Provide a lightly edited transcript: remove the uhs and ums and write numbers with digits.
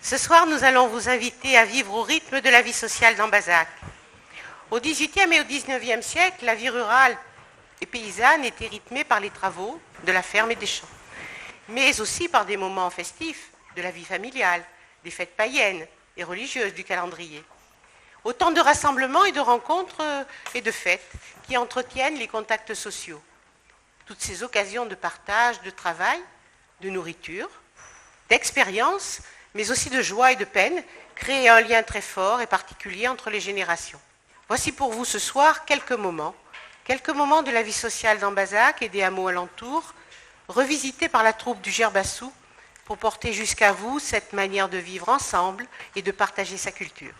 Ce soir, nous allons vous inviter à vivre au rythme de la vie sociale d'Ambazac. Au XVIIIe et au XIXe siècle, la vie rurale et paysanne était rythmée par les travaux de la ferme et des champs, mais aussi par des moments festifs de la vie familiale, des fêtes païennes et religieuses du calendrier. Autant de rassemblements et de rencontres et de fêtes qui entretiennent les contacts sociaux. Toutes ces occasions de partage, de travail, de nourriture, d'expérience, mais aussi de joie et de peine, créent un lien très fort et particulier entre les générations. Voici pour vous ce soir quelques moments de la vie sociale d'Ambazac et des hameaux alentours, revisités par la troupe du Gerbassou pour porter jusqu'à vous cette manière de vivre ensemble et de partager sa culture.